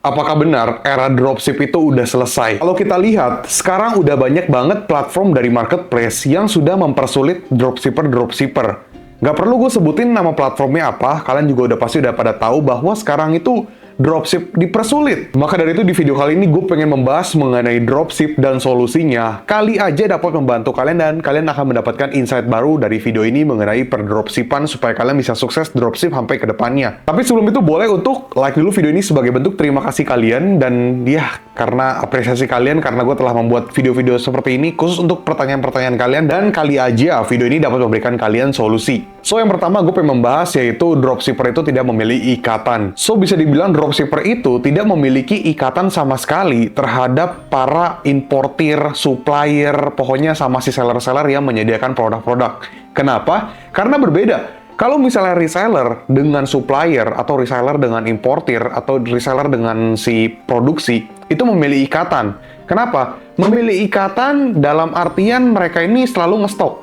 Apakah benar era dropship itu udah selesai? Kalau kita lihat, sekarang udah banyak banget platform dari marketplace yang sudah mempersulit dropshipper-dropshipper. Nggak perlu gue sebutin nama platformnya apa, kalian juga udah pasti udah pada tahu bahwa sekarang itu dropship dipersulit. Maka dari itu di video kali ini gue pengen membahas mengenai dropship dan solusinya. Kali aja dapat membantu kalian dan kalian akan mendapatkan insight baru dari video ini mengenai perdropshipan supaya kalian bisa sukses dropship sampai ke depannya. Tapi sebelum itu boleh untuk like dulu video ini sebagai bentuk terima kasih kalian dan ya karena apresiasi kalian karena gue telah membuat video-video seperti ini khusus untuk pertanyaan-pertanyaan kalian dan kali aja video ini dapat memberikan kalian solusi. So yang pertama gue pengen membahas yaitu dropshipper itu tidak memiliki ikatan. So bisa dibilang dropshipper itu tidak memiliki ikatan sama sekali terhadap para importir, supplier, pokoknya sama si seller-seller yang menyediakan produk-produk. Kenapa? Karena berbeda. Kalau misalnya reseller dengan supplier, atau reseller dengan importir, atau reseller dengan si produksi, itu memiliki ikatan. Kenapa? Memiliki ikatan dalam artian mereka ini selalu ngestok.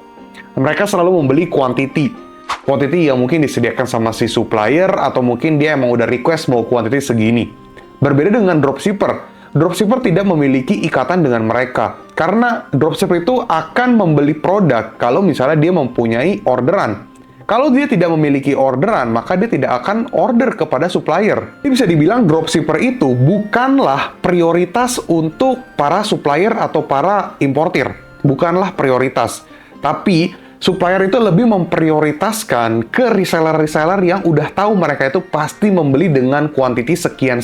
Mereka selalu membeli quantity yang mungkin disediakan sama si supplier, atau mungkin dia emang udah request mau quantity segini. Berbeda dengan dropshipper. Dropshipper tidak memiliki ikatan dengan mereka. Karena dropshipper itu akan membeli produk kalau misalnya dia mempunyai orderan. Kalau dia tidak memiliki orderan, maka dia tidak akan order kepada supplier. Ini bisa dibilang dropshipper itu bukanlah prioritas untuk para supplier atau para importir. Bukanlah prioritas. Tapi supplier itu lebih memprioritaskan ke reseller-reseller yang udah tahu mereka itu pasti membeli dengan kuantiti sekian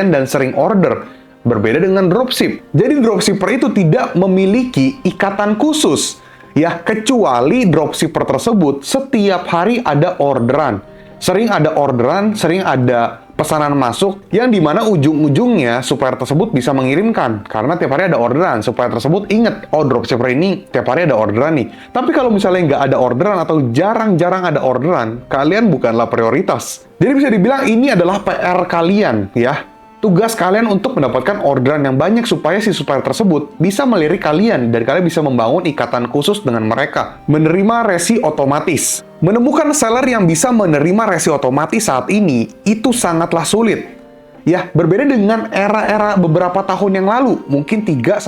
dan sering order. Berbeda dengan dropship. Jadi dropshipper itu tidak memiliki ikatan khusus. Ya, kecuali dropshipper tersebut setiap hari ada orderan. Sering ada orderan, sering ada pesanan masuk, yang dimana ujung-ujungnya supplier tersebut bisa mengirimkan. Karena tiap hari ada orderan, supplier tersebut inget, oh dropshipper ini tiap hari ada orderan nih. Tapi kalau misalnya nggak ada orderan atau jarang-jarang ada orderan, kalian bukanlah prioritas. Jadi bisa dibilang ini adalah PR kalian, ya. Tugas kalian untuk mendapatkan orderan yang banyak supaya si supplier tersebut bisa melirik kalian dan kalian bisa membangun ikatan khusus dengan mereka. Menerima resi otomatis. Menemukan seller yang bisa menerima resi otomatis saat ini itu sangatlah sulit. Ya, berbeda dengan era-era beberapa tahun yang lalu, mungkin 3-5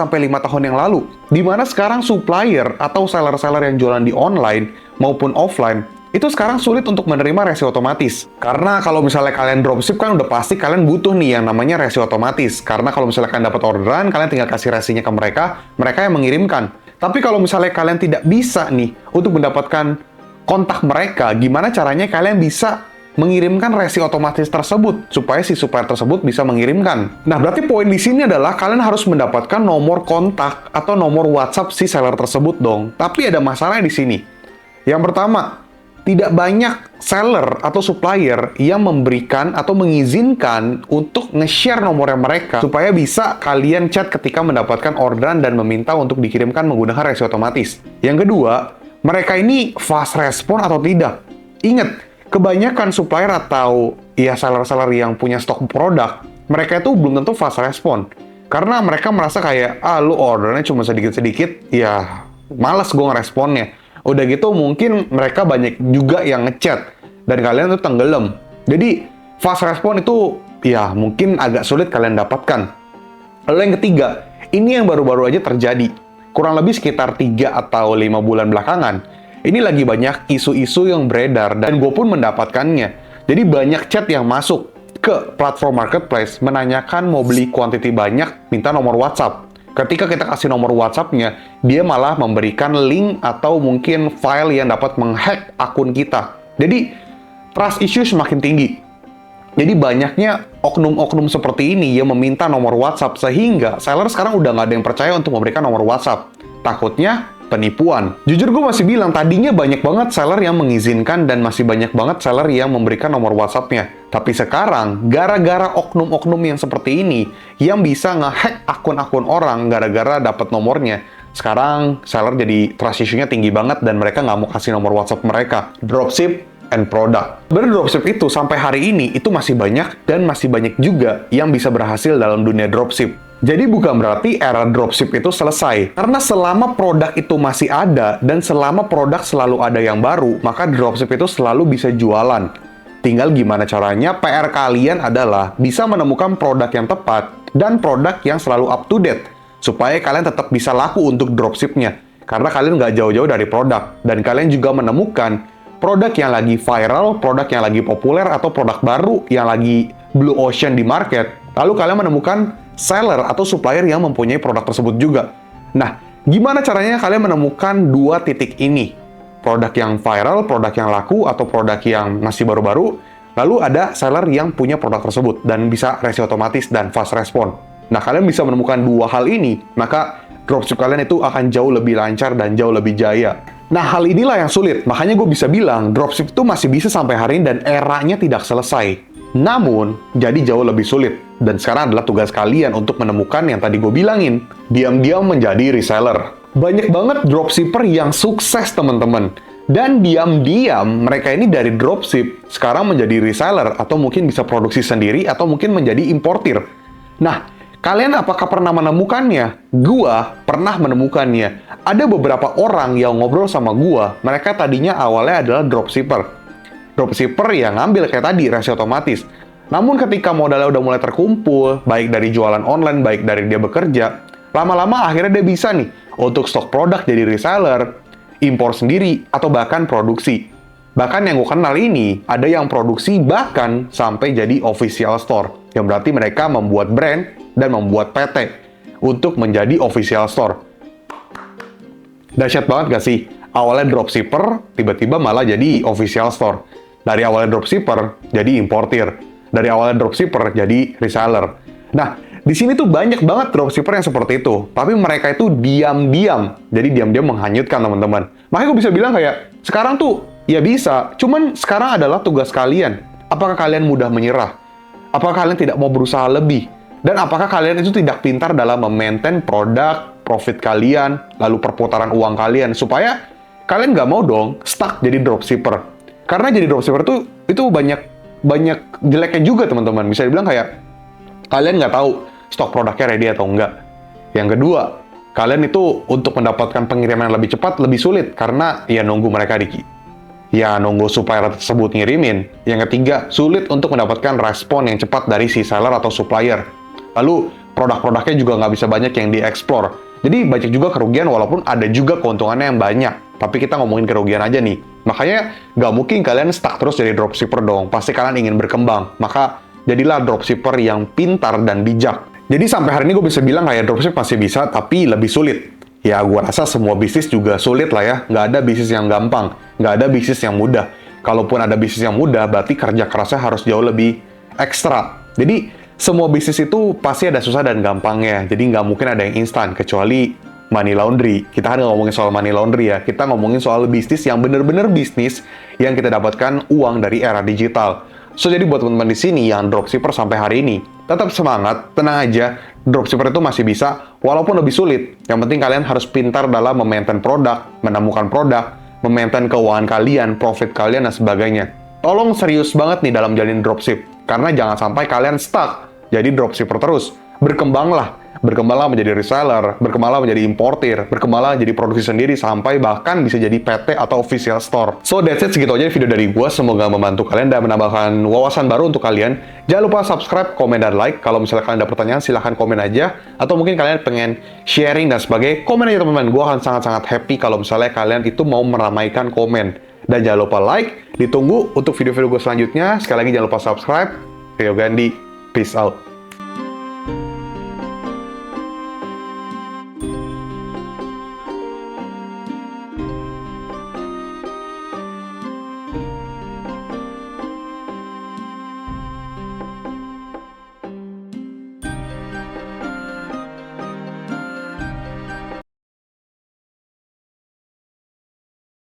tahun yang lalu, di mana sekarang supplier atau seller-seller yang jualan di online maupun offline itu sekarang sulit untuk menerima resi otomatis. Karena kalau misalnya kalian dropship kan udah pasti kalian butuh nih yang namanya resi otomatis. Karena kalau misalnya kalian dapat orderan, kalian tinggal kasih resinya ke mereka, mereka yang mengirimkan. Tapi kalau misalnya kalian tidak bisa nih untuk mendapatkan kontak mereka, gimana caranya kalian bisa mengirimkan resi otomatis tersebut supaya si supplier tersebut bisa mengirimkan. Nah, berarti poin di sini adalah kalian harus mendapatkan nomor kontak atau nomor WhatsApp si seller tersebut dong. Tapi ada masalah di sini. Yang pertama, tidak banyak seller atau supplier yang memberikan atau mengizinkan untuk nge-share nomornya mereka supaya bisa kalian chat ketika mendapatkan orderan dan meminta untuk dikirimkan menggunakan resi otomatis. Yang kedua, mereka ini fast respon atau tidak. Ingat, kebanyakan supplier atau ya seller-seller yang punya stok produk, mereka itu belum tentu fast respon. Karena mereka merasa kayak, lu ordernya cuma sedikit-sedikit, ya males gue ngeresponnya. Udah gitu mungkin mereka banyak juga yang ngechat dan kalian tuh tenggelam. Jadi fast respon itu ya mungkin agak sulit kalian dapatkan. Lalu yang ketiga, ini yang baru-baru aja terjadi. Kurang lebih sekitar 3 atau 5 bulan belakangan. Ini lagi banyak isu-isu yang beredar dan gue pun mendapatkannya. Jadi banyak chat yang masuk ke platform marketplace menanyakan mau beli kuantiti banyak, minta nomor WhatsApp. Ketika kita kasih nomor WhatsApp-nya, dia malah memberikan link atau mungkin file yang dapat menghack akun kita. Jadi, trust issue semakin tinggi. Jadi, banyaknya oknum-oknum seperti ini yang meminta nomor WhatsApp, sehingga seller sekarang udah nggak ada yang percaya untuk memberikan nomor WhatsApp. Takutnya penipuan. Jujur gue masih bilang, tadinya banyak banget seller yang mengizinkan dan masih banyak banget seller yang memberikan nomor WhatsApp-nya. Tapi sekarang, gara-gara oknum-oknum yang seperti ini, yang bisa nge-hack akun-akun orang gara-gara dapat nomornya, sekarang seller jadi trust issue-nya tinggi banget dan mereka nggak mau kasih nomor WhatsApp mereka. Dropship and product. Bener dropship itu sampai hari ini itu masih banyak dan masih banyak juga yang bisa berhasil dalam dunia dropship. Jadi bukan berarti era dropship itu selesai. Karena selama produk itu masih ada dan selama produk selalu ada yang baru, maka dropship itu selalu bisa jualan. Tinggal gimana caranya, PR kalian adalah bisa menemukan produk yang tepat dan produk yang selalu up to date, supaya kalian tetap bisa laku untuk dropship-nya. Karena kalian nggak jauh-jauh dari produk, dan kalian juga menemukan produk yang lagi viral, produk yang lagi populer, atau produk baru yang lagi blue ocean di market. Lalu kalian menemukan seller atau supplier yang mempunyai produk tersebut juga. Nah, gimana caranya kalian menemukan dua titik ini? Produk yang viral, produk yang laku, atau produk yang masih baru-baru, lalu ada seller yang punya produk tersebut, dan bisa resi otomatis dan fast respon. Nah, kalian bisa menemukan dua hal ini, maka dropship kalian itu akan jauh lebih lancar dan jauh lebih jaya. Nah, hal inilah yang sulit. Makanya gue bisa bilang, dropship itu masih bisa sampai hari ini dan eranya tidak selesai. Namun, jadi jauh lebih sulit. Dan sekarang adalah tugas kalian untuk menemukan yang tadi gue bilangin. Diam-diam menjadi reseller. Banyak banget dropshipper yang sukses, teman-teman. Dan diam-diam mereka ini dari dropship sekarang menjadi reseller, atau mungkin bisa produksi sendiri, atau mungkin menjadi importir. Nah, kalian apakah pernah menemukannya? Gua pernah menemukannya. Ada beberapa orang yang ngobrol sama gua, mereka tadinya awalnya adalah dropshipper. Dropshipper yang ngambil kayak tadi, resi otomatis. Namun ketika modalnya udah mulai terkumpul, baik dari jualan online, baik dari dia bekerja, lama-lama akhirnya dia bisa nih untuk stok produk jadi reseller, impor sendiri, atau bahkan produksi. Bahkan yang gue kenal ini, ada yang produksi bahkan sampai jadi official store. Yang berarti mereka membuat brand dan membuat PT untuk menjadi official store. Dahsyat banget gak sih? Awalnya dropshipper, tiba-tiba malah jadi official store. Dari awalnya dropshipper, jadi importir. Dari awalnya dropshipper, jadi reseller. Nah, di sini tuh banyak banget dropshipper yang seperti itu. Tapi mereka itu diam-diam. Jadi diam-diam menghanyutkan, teman-teman. Makanya gue bisa bilang kayak, sekarang tuh, ya bisa. Cuman sekarang adalah tugas kalian. Apakah kalian mudah menyerah? Apakah kalian tidak mau berusaha lebih? Dan apakah kalian itu tidak pintar dalam memaintain produk, profit kalian, lalu perputaran uang kalian, supaya kalian nggak mau dong stuck jadi dropshipper. Karena jadi dropshipper itu banyak jeleknya juga, teman-teman. Bisa dibilang kayak kalian nggak tahu stok produknya ready atau enggak. Yang kedua, kalian itu untuk mendapatkan pengiriman yang lebih cepat lebih sulit karena ya nunggu mereka nunggu supplier tersebut ngirimin. Yang ketiga, sulit untuk mendapatkan respon yang cepat dari si seller atau supplier. Lalu produk-produknya juga nggak bisa banyak yang dieksplor. Jadi banyak juga kerugian walaupun ada juga keuntungannya yang banyak. Tapi kita ngomongin kerugian aja nih. Makanya nggak mungkin kalian stuck terus jadi dropshipper dong. Pasti kalian ingin berkembang. Maka jadilah dropshipper yang pintar dan bijak. Jadi sampai hari ini gue bisa bilang kayak dropship masih bisa, tapi lebih sulit. Ya gue rasa semua bisnis juga sulit lah ya. Nggak ada bisnis yang gampang. Nggak ada bisnis yang mudah. Kalaupun ada bisnis yang mudah, berarti kerja kerasnya harus jauh lebih ekstra. Jadi semua bisnis itu pasti ada susah dan gampangnya. Jadi nggak mungkin ada yang instan, kecuali money laundry. Kita kan ngomongin soal money laundry ya. Kita ngomongin soal bisnis yang bener-bener bisnis yang kita dapatkan uang dari era digital. So, jadi buat teman-teman di sini yang dropshipper sampai hari ini, tetap semangat, tenang aja. Dropshipper itu masih bisa, walaupun lebih sulit. Yang penting kalian harus pintar dalam memaintain produk, menemukan produk, memaintain keuangan kalian, profit kalian, dan sebagainya. Tolong serius banget nih dalam jalin dropship. Karena jangan sampai kalian stuck jadi dropshipper terus. Berkembanglah menjadi reseller, berkembanglah menjadi importir, berkembanglah jadi produksi sendiri, sampai bahkan bisa jadi PT atau official store. So that's it, segitu aja video dari gua. Semoga membantu kalian dan menambahkan wawasan baru untuk kalian. Jangan lupa subscribe, komen, dan like. Kalau misalnya kalian ada pertanyaan, silahkan komen aja. Atau mungkin kalian pengen sharing dan sebagainya, komen aja teman-teman. Gua akan sangat-sangat happy kalau misalnya kalian itu mau meramaikan komen. Dan jangan lupa like, ditunggu untuk video-video gue selanjutnya. Sekali lagi jangan lupa subscribe. Rio Gandhi, peace out.